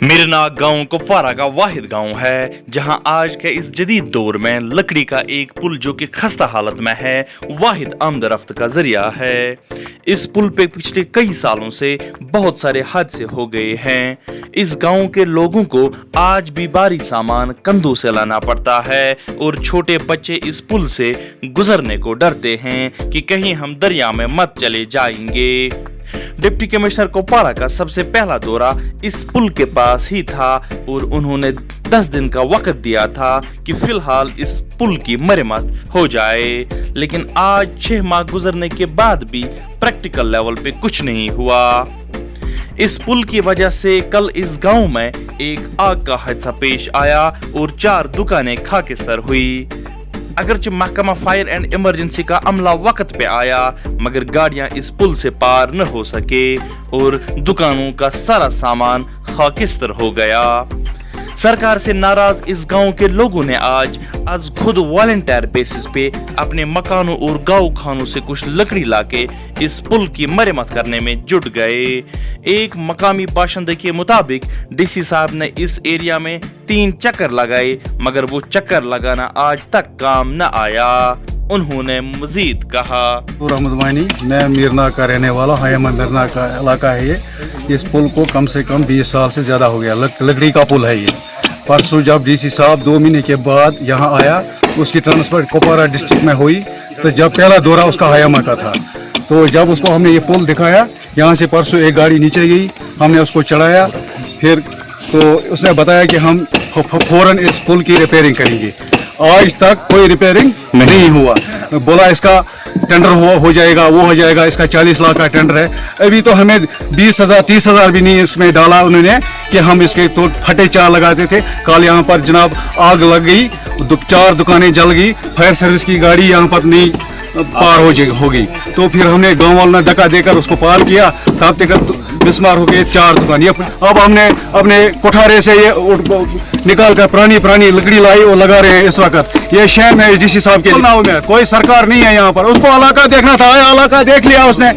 मिरना गांव कुपवारा का वाहिद गांव है जहां आज के इस जदीद दौर में लकड़ी का एक पुल जो कि खस्ता हालत में है वाहिद आमदरफ्त का जरिया है। इस पुल पे पिछले कई सालों से बहुत सारे हादसे हो गए हैं। इस गांव के लोगों को आज भी भारी सामान कंधों से लाना पड़ता है और छोटे बच्चे इस पुल से गुजरने को डरते हैं कि कहीं हम दरिया में मत चले जाएंगे। डिप्टी कमिश्नर कुपवारा का सबसे पहला दौरा इस पुल के पास ही था और उन्होंने 10 दिन का वक्त दिया था कि फिलहाल इस पुल की मरम्मत हो जाए, लेकिन आज 6 माह गुजरने के बाद भी प्रैक्टिकल लेवल पे कुछ नहीं हुआ। इस पुल की वजह से कल इस गांव में एक आग का हादसा पेश आया और 4 दुकानें खाकिस्तान हुई। अगरचे महकमा फायर एंड इमरजेंसी का अमला वक्त पे आया मगर गाड़ियां इस पुल से पार न हो सके और दुकानों का सारा सामान खाकिस्तान हो गया। सरकार से नाराज इस गांव के लोगों ने आज खुद वॉलंटियर बेसिस पे अपने मकानों और गांव खानों से कुछ लकड़ी लाके इस पुल की मरम्मत करने में जुट गए। एक मकामी बाशिंदे के मुताबिक डीसी साहब ने इस एरिया में 3 चक्कर लगाए मगर वो चक्कर लगाना आज तक काम न आया। उन्होंने मजीद कहा, अहमद वानी, मैं मिरना का रहने वाला हयामा मिरना का इलाका है ये। इस पुल को कम से कम 20 साल से ज़्यादा हो गया, लकड़ी का पुल है ये। परसों जब डीसी साहब 2 महीने के बाद यहाँ आया, उसकी ट्रांसफर कुपवारा डिस्ट्रिक्ट में हुई, तो जब पहला दौरा उसका हयामा का था, तो जब उसको हमने ये पुल दिखाया, यहाँ से परसों एक गाड़ी नीचे गई, हमने उसको चढ़ाया, फिर तो उसने बताया कि हम फौरन इस पुल की रिपेयरिंग करेंगे। आज तक कोई रिपेयरिंग नहीं हुआ। बोला इसका टेंडर हो जाएगा, वो हो जाएगा, इसका 40 लाख का टेंडर है। अभी तो हमें 20,000 30,000 भी नहीं इसमें डाला उन्होंने कि हम इसके तो फटे 4 लगाते थे। कल यहाँ पर जनाब आग लग गई, 4 दुकानें जल गई, फायर सर्विस की गाड़ी यहाँ पर नहीं पार हो गई। तो फिर हमने गाँव वालों ने धक्का देकर उसको पार किया, तब तक बिस्मार हो गए 4 दुकान। अब हमने अपने कोठारे से ये निकाल कर पुरानी लकड़ी लाई और लगा रहे हैं इस वक्त। ये शहर है डीसी साहब के नाव में, कोई सरकार नहीं है यहाँ पर। उसको इलाका देखना था, इलाका देख लिया उसने,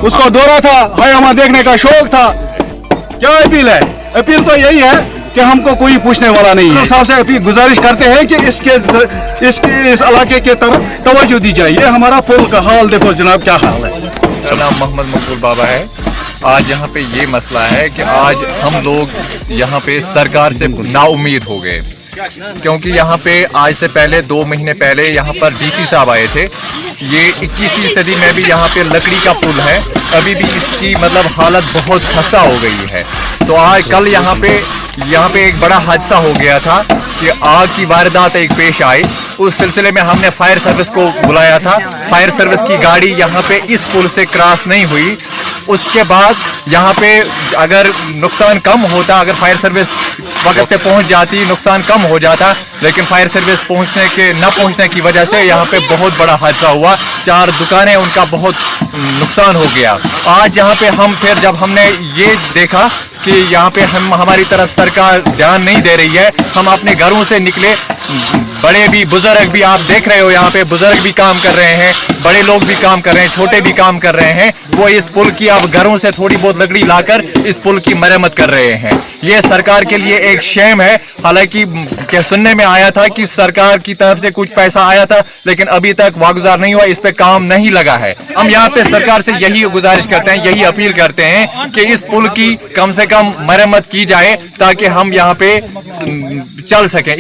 उसको दौरा था, हयामा देखने का शौक था। क्या अपील है? अपील तो यही है कि हमको कोई पूछने वाला नहीं है। साहब से अपील गुजारिश करते हैं कि इस इलाके के तरफ तवज्जो दी जाए। ये हमारा पुल का हाल देखो जनाब, क्या हाल है। मेरा नाम मोहम्मद मकबूल बाबा है। आज यहाँ पे ये मसला है कि आज हम लोग यहाँ पे सरकार से नाउम्मीद हो गए, क्योंकि यहाँ पे आज से पहले 2 महीने पहले यहाँ पर डीसी साहब आए थे। ये 21वीं सदी में भी यहाँ पे लकड़ी का पुल है, अभी भी इसकी मतलब हालत बहुत खस्ता हो गई है। तो आज कल यहाँ पे एक बड़ा हादसा हो गया था कि आग की वारदात एक पेश आई। उस सिलसिले में हमने फायर सर्विस को बुलाया था। फायर सर्विस की गाड़ी यहाँ पे इस पुल से क्रॉस नहीं हुई। उसके बाद यहाँ पे अगर नुकसान कम होता, अगर फायर सर्विस वक्त पे पहुँच जाती, नुकसान कम हो जाता, लेकिन फायर सर्विस न पहुँचने की वजह से यहाँ पे बहुत बड़ा हादसा हुआ। 4 दुकानें उनका बहुत नुकसान हो गया। आज यहाँ पे हम फिर जब हमने ये देखा कि यहाँ पे हमारी तरफ सरकार ध्यान नहीं दे रही है, हम अपने घरों से निकले। बड़े भी बुजुर्ग भी आप देख रहे हो, यहाँ पे बुजुर्ग भी काम कर रहे हैं, बड़े लोग भी काम कर रहे हैं, छोटे भी काम कर रहे हैं। वो इस पुल की अब घरों से थोड़ी बहुत लकड़ी लाकर इस पुल की मरम्मत कर रहे हैं। ये सरकार के लिए एक शेम है। हालांकि सुनने में आया था कि सरकार की तरफ से कुछ पैसा आया था, लेकिन अभी तक वागुजार नहीं हुआ, इस पे काम नहीं लगा है। हम यहाँ पे सरकार से यही गुजारिश करते हैं, यही अपील करते हैं कि इस पुल की कम से कम मरम्मत की जाए ताकि हम यहाँ पे चल सकें।